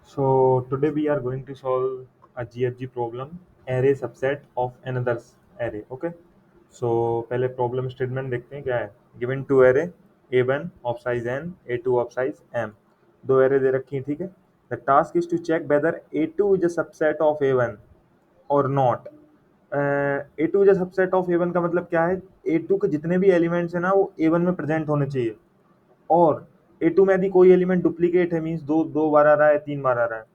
So today we are going to solve a GFG problem, array subset of another array. Okay. So पहले problem statement देखते हैं क्या है. Given two array A1 of size n, A2 of size m. दो array दे रखी हैं, ठीक है. The task is to check whether A2 is a subset of A1 or not. A2 is a subset of A1 का मतलब क्या है? A2 के जितने भी एलिमेंट्स हैं ना वो A1 में प्रेजेंट होने चाहिए. और A2 में यदि कोई एलिमेंट डुप्लीकेट है, मीन्स दो बार आ रहा है, 3 बार आ रहा है,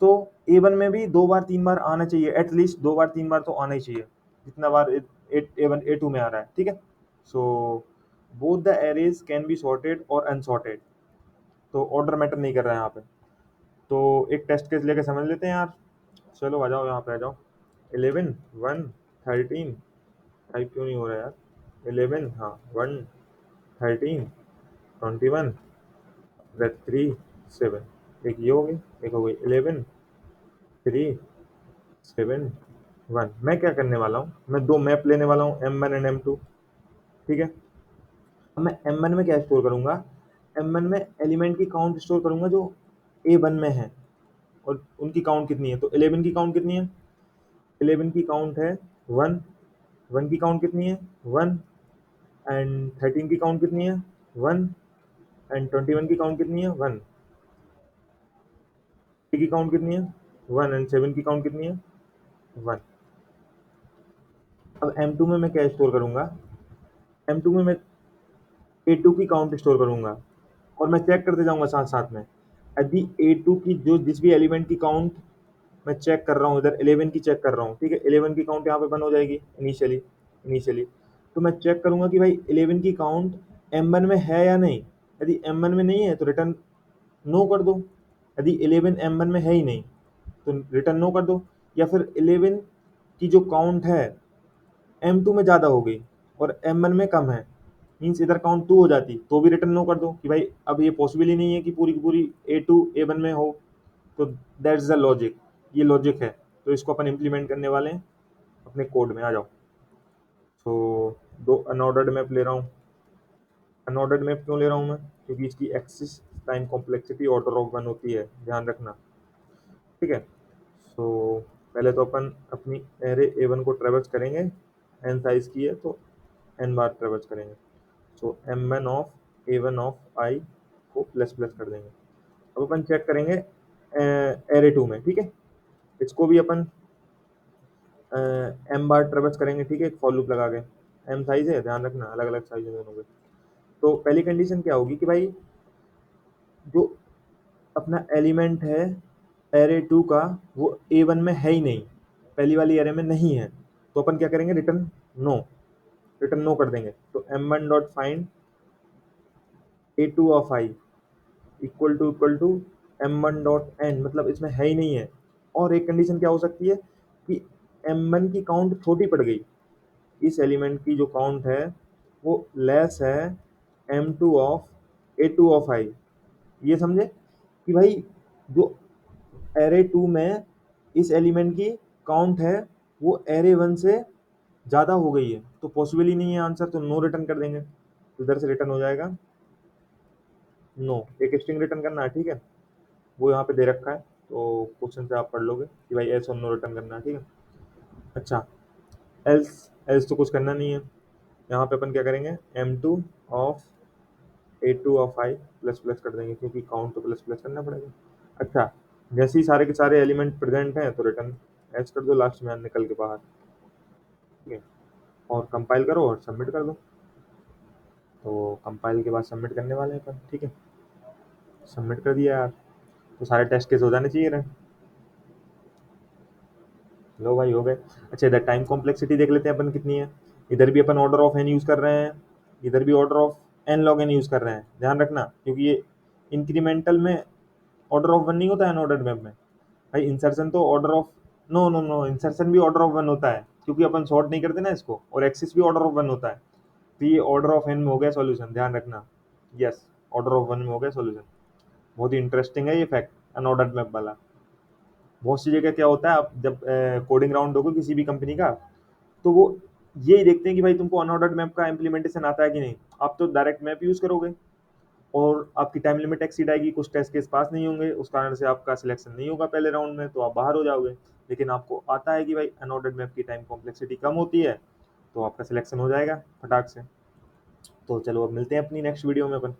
तो A1 में भी 2 बार 3 बार आना चाहिए, एटलीस्ट 2 बार 3 बार तो आना ही चाहिए जितना बार A1 A2 में आ रहा है. ठीक है. So both the arrays can be sorted और अनसॉर्टेड. तो ऑर्डर मैटर नहीं कर रहा है यहाँ पे. तो एक टेस्ट केस लेके समझ लेते हैं यार. चलो आ जाओ, यहाँ पे आ जाओ. 11 1 13 टाइप क्यों नहीं हो रहा यार? 11, हाँ, 1 13 21 3 7. एक ये हो गई, एक हो गई 11 3 7 1. मैं क्या करने वाला हूँ, मैं दो मैप लेने वाला हूँ, M1 एंड M2. ठीक है. अब मैं M1 में क्या स्टोर करूंगा? M1 में एलिमेंट की काउंट स्टोर करूंगा जो A1 में है. और उनकी काउंट कितनी है? तो 11 की काउंट कितनी है? 11 की काउंट है 1. 1 की काउंट कितनी है? 1. एंड 13 की काउंट कितनी है? 1. एंड 21 की काउंट कितनी है? 1. की काउंट कितनी है? 1. एंड 7 की काउंट कितनी है? 1. अब M2 में मैं क्या स्टोर करूंगा? M2 में मैं A2 की काउंट स्टोर करूंगा और मैं चेक करते जाऊंगा साथ साथ में. यदि A2 की जो जिस भी एलिमेंट की काउंट मैं चेक कर रहा हूँ, इधर 11 की चेक कर रहा हूँ, ठीक है. 11 की काउंट यहाँ पे बन हो जाएगी इनिशियली. तो मैं चेक करूंगा कि भाई 11 की काउंट M1 में है या नहीं. यदि M1 में नहीं है तो रिटर्न नो कर दो. यदि 11 M1 में है ही नहीं तो रिटर्न नो कर दो. या फिर 11 की जो काउंट है M2 में ज़्यादा हो गई और M1 में कम है, मीन्स इधर काउंट 2 हो जाती, तो भी रिटर्न नो कर दो कि भाई अब ये पॉसिबल ही नहीं है कि पूरी की पूरी A2 A1 में हो. तो दैट्स द लॉजिक. ये लॉजिक है. तो इसको अपन इम्प्लीमेंट करने वाले हैं अपने कोड में. आ जाओ. तो दो अनऑर्डर्ड मैप ले रहा हूँ. अनऑर्डर्ड मैप क्यों ले रहा हूँ मैं? क्योंकि इसकी axis time complexity order of 1 होती है, ध्यान रखना. ठीक है. सो पहले तो अपन अपनी एरे A1 को ट्रेवर्स करेंगे. n साइज की है तो n बार ट्रेवर्स करेंगे. सो M1 of A1 of I को प्लस प्लस कर देंगे. अब अपन चेक करेंगे एरे 2 में. ठीक है. इसको भी अपन m बार ट्रेवर्स करेंगे. ठीक है. एक फॉर लूप लगा के. m साइज है, ध्यान रखना, अलग अलग साइज है दोनों के. तो पहली कंडीशन क्या होगी कि भाई जो अपना एलिमेंट है एरे 2 का वो A1 में है ही नहीं, पहली वाली एरे में नहीं है, तो अपन क्या करेंगे? रिटर्न नो कर देंगे. तो M1 dot find A2 of I equal to M1 dot n, मतलब इसमें है ही नहीं है. और एक कंडीशन क्या हो सकती है कि M1 की काउंट छोटी पड़ गई, इस एलिमेंट की जो काउंट है वो लेस है M2 of A2 of I. ये समझे कि भाई जो एरे 2 में इस एलिमेंट की काउंट है वो एरे 1 से ज़्यादा हो गई है, तो पॉसिबल ही नहीं है आंसर, तो नो रिटर्न कर देंगे. तो इधर से रिटर्न हो जाएगा नो. एक स्ट्रिंग रिटर्न करना है. ठीक है. वो यहाँ पे दे रखा है, तो क्वेश्चन से आप पढ़ लोगे कि भाई एस और नो रिटर्न करना है. ठीक है. अच्छा, एल्स एल्स तो कुछ करना नहीं है. यहाँ पे अपन क्या करेंगे? M2 of A2 of I plus plus कर देंगे, क्योंकि काउंट तो प्लस प्लस करना पड़ेगा. अच्छा, जैसे ही सारे के सारे एलिमेंट प्रेजेंट हैं तो रिटर्न एच कर दो लास्ट में निकल के बाहर. ठीक है. और कंपाइल करो और सबमिट कर दो. तो कंपाइल के बाद सबमिट करने वाले हैं अपन. ठीक है. सबमिट कर दिया यार. तो सारे टेस्ट केस हो जाने चाहिए रहे. लो भाई, हो गए. अच्छा, इधर टाइम कॉम्प्लेक्सिटी देख लेते हैं अपन कितनी है. इधर भी अपन ऑर्डर ऑफ एन यूज़ कर रहे हैं, इधर भी order of n log n use कर रहे हैं, ध्यान रखना, क्योंकि ये इंक्रीमेंटल में ऑर्डर ऑफ वन नहीं होता है अनऑर्डर्ड मैप में. भाई इंसर्शन तो order of no no no insertion भी ऑर्डर ऑफ वन होता है, क्योंकि अपन सॉर्ट नहीं करते ना इसको, और एक्सिस भी ऑर्डर ऑफ वन होता है. तो ये ऑर्डर ऑफ एन में हो गया सॉल्यूशन, ध्यान रखना. यस, ऑर्डर ऑफ वन में हो गया सॉल्यूशन. बहुत ही इंटरेस्टिंग है ये फैक्ट अनऑर्डर्ड मैप वाला. बहुत सी जगह क्या होता है, आप जब कोडिंग राउंड होगा किसी भी कंपनी का, तो वो यही देखते हैं कि भाई तुमको अनऑर्डर्ड मैप का इम्प्लीमेंटेशन आता है कि नहीं. आप तो डायरेक्ट मैप यूज करोगे, और आपकी टाइम लिमिट एक्सीड आएगी, कुछ टेस्ट केस पास नहीं होंगे, उस कारण से आपका सिलेक्शन नहीं होगा पहले राउंड में, तो आप बाहर हो जाओगे। लेकिन आपको आता है कि भाई अनऑर्डर्ड मैप की टाइम कॉम्प्लेक्सिटी कम होती है, तो आपका सिलेक्शन हो जाएगा फटाक से। तो चलो अब मिलते हैं अपनी नेक्स्ट वीडियो में अपन।